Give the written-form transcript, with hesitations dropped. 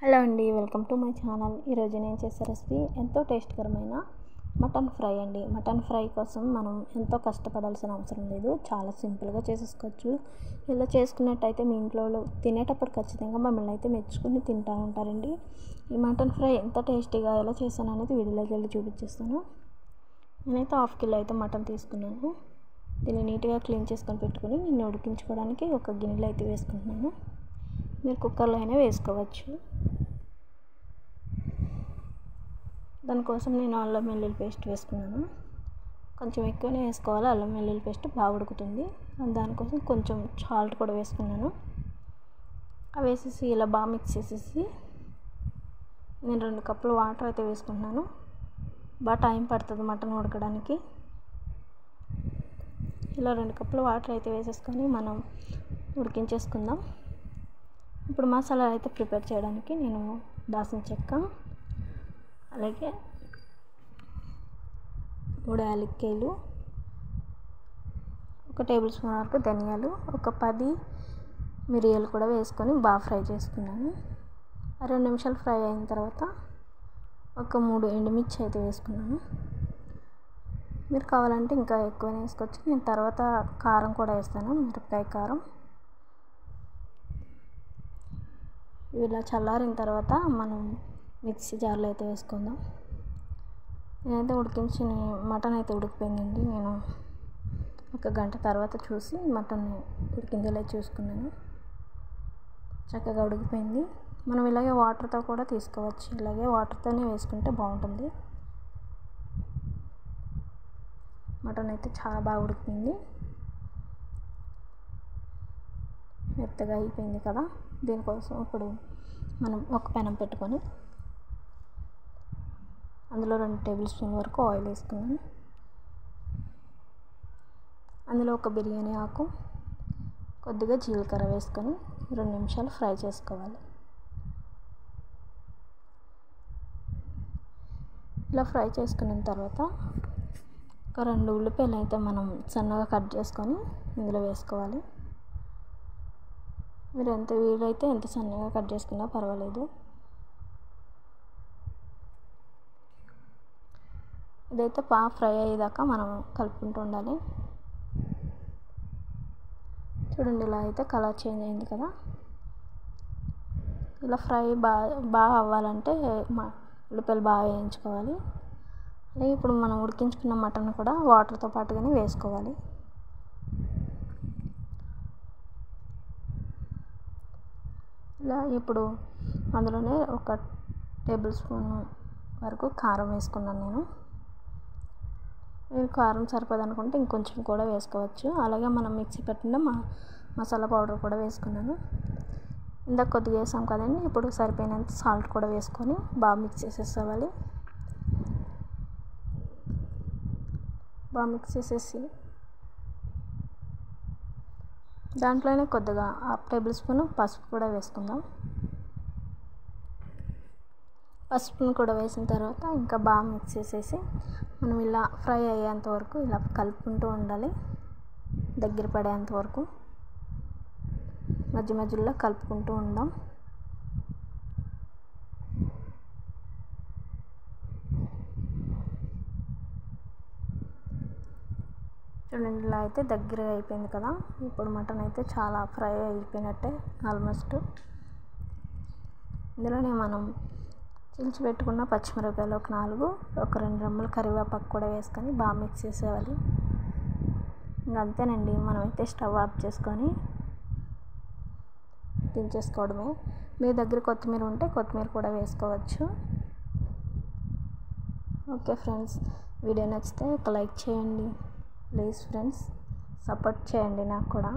Hello అండి, welcome to my channel. ఈరోజు నేను చేసే రెసిపీ ఎంతో టేస్ట్కరమైన మటన్ ఫ్రై అండి. మటన్ ఫ్రై కోసం మనం ఎంతో కష్టపడాల్సిన అవసరం లేదు, చాలా సింపుల్గా చేసేసుకోవచ్చు. ఇలా చేసుకున్నట్టయితే మీ ఇంట్లో తినేటప్పుడు ఖచ్చితంగా మమ్మల్ని అయితే మెచ్చుకుని తింటూ ఉంటారండి. ఈ మటన్ ఫ్రై ఎంత టేస్టీగా ఎలా చేశాను అనేది వీడియోలోకి వెళ్ళి చూపించేస్తాను. నేనైతే 1/2 కిలో అయితే మటన్ తీసుకున్నాను. దీన్ని నీట్గా క్లీన్ చేసుకొని పెట్టుకుని నేను ఉడికించుకోవడానికి ఒక గిన్నెలో అయితే వేసుకుంటున్నాను. మీరు కుక్కర్లో అయినా వేసుకోవచ్చు. దానికోసం నేను అల్లం వెల్లుల్లి పేస్ట్ వేసుకున్నాను. కొంచెం ఎక్కువనే వేసుకోవాలి, అల్లం వెల్లుల్లి పేస్ట్ బాగా ఉడుకుతుంది. దానికోసం కొంచెం సాల్ట్ కూడా వేసుకున్నాను. అవి వేసేసి ఇలా బాగా మిక్స్ చేసేసి నేను 2 కప్పులు వాటర్ అయితే వేసుకుంటున్నాను. బాగా టైం పడుతుంది మటన్ ఉడకడానికి. ఇలా 2 కప్పులు వాటర్ అయితే వేసేసుకొని మనం ఉడికించేసుకుందాం. ఇప్పుడు మసాలా అయితే ప్రిపేర్ చేయడానికి నేను దాల్చిన చెక్క, అలాగే 3 యాలక్కాయలు, 1 టేబుల్ స్పూన్ వరకు ధనియాలు, ఒక 10 మిరియాలు కూడా వేసుకొని బాగా ఫ్రై చేసుకున్నాను. 2 నిమిషాలు ఫ్రై అయిన తర్వాత ఒక 3 ఎండుమిర్చి అయితే వేసుకున్నాను. మీరు కావాలంటే ఇంకా ఎక్కువనే వేసుకోవచ్చు. నేను తర్వాత కారం కూడా వేస్తాను, మిరపకాయ కారం. ఇలా చల్లారిన తర్వాత మనం మిక్సీ జార్లో అయితే వేసుకుందాం. నేనైతే ఉడికించిన మటన్ అయితే ఉడికిపోయిందండి. నేను 1 గంట తర్వాత చూసి మటన్ ఉడికిందో చూసుకున్నాను. చక్కగా ఉడికిపోయింది. మనం ఇలాగే వాటర్తో కూడా తీసుకోవచ్చు, ఇలాగే వాటర్తోనే వేసుకుంటే బాగుంటుంది. మటన్ అయితే చాలా బాగా ఉడికిపోయింది, మెత్తగా అయిపోయింది కదా. దీనికోసం ఇప్పుడు మనం ఒక పెనం పెట్టుకొని అందులో 2 టేబుల్ స్పూన్ వరకు ఆయిల్ వేసుకున్నాను. అందులో ఒక బిర్యానీ ఆకు, కొద్దిగా జీలకర్ర వేసుకొని 2 నిమిషాలు ఫ్రై చేసుకోవాలి. ఇలా ఫ్రై చేసుకున్న తర్వాత ఒక 2 ఉల్లిపాయలు అయితే మనం సన్నగా కట్ చేసుకొని ఇందులో వేసుకోవాలి. మీరు ఎంత వీలైతే ఎంత సన్నగా కట్ చేసుకున్నా పర్వాలేదు. ఇదైతే బాగా ఫ్రై అయ్యేదాకా మనం కలుపుకుంటూ ఉండాలి. చూడండి, ఇలా అయితే కలర్ చేంజ్ అయింది కదా. ఇలా ఫ్రై బాగా అవ్వాలంటే ఉల్లిపాయలు బాగా వేయించుకోవాలి. అలాగే ఇప్పుడు మనం ఉడికించుకున్న మటన్ కూడా వాటర్తో పాటుగానే వేసుకోవాలి. ఇలా ఇప్పుడు అందులోనే 1 టేబుల్ స్పూన్ వరకు కారం వేసుకున్నాను నేను. మీరు కారం సరిపోదనుకుంటే ఇంకొంచెం కూడా వేసుకోవచ్చు. అలాగే మనం మిక్సీ పెట్టిన మసాలా పౌడర్ కూడా వేసుకున్నాను. ఇందాక కొద్దిగా వేసాం కదండి, ఇప్పుడు సరిపోయినంత సాల్ట్ కూడా వేసుకొని బాగా మిక్స్ చేసేసుకోవాలి. బాగా మిక్స్ చేసేసి దాంట్లోనే కొద్దిగా 1/2 టేబుల్ స్పూన్ పసుపు కూడా వేసుకుందాం. పసుపును కూడా వేసిన తర్వాత ఇంకా బాగా మిక్స్ చేసేసి మనం ఇలా ఫ్రై అయ్యేంత వరకు ఇలా కలుపుకుంటూ ఉండాలి. దగ్గర పడేంత వరకు మధ్య మధ్యలో కలుపుకుంటూ ఉందాం. చూడండి, ఇలా అయితే దగ్గరగా అయిపోయింది కదా. ఇప్పుడు మటన్ అయితే చాలా ఫ్రై అయిపోయినట్టే ఆల్మోస్ట్. ఇందులోనే మనం చిల్చి పెట్టుకున్న పచ్చిమిరపకాయలు ఒక 4, ఒక 2 రెమ్మలు కరివేపాకు కూడా వేసుకొని బాగా మిక్స్ చేసేయాలి. ఇంకా అంతేనండి, మనమైతే స్టవ్ ఆఫ్ చేసుకొని దించేసుకోవడమే. మీ దగ్గర కొత్తిమీర ఉంటే కొత్తిమీర కూడా వేసుకోవచ్చు. ఓకే ఫ్రెండ్స్, వీడియో నచ్చితే ఒక లైక్ చేయండి ప్లీజ్ ఫ్రెండ్స్, సపోర్ట్ చేయండి నాకు కూడా.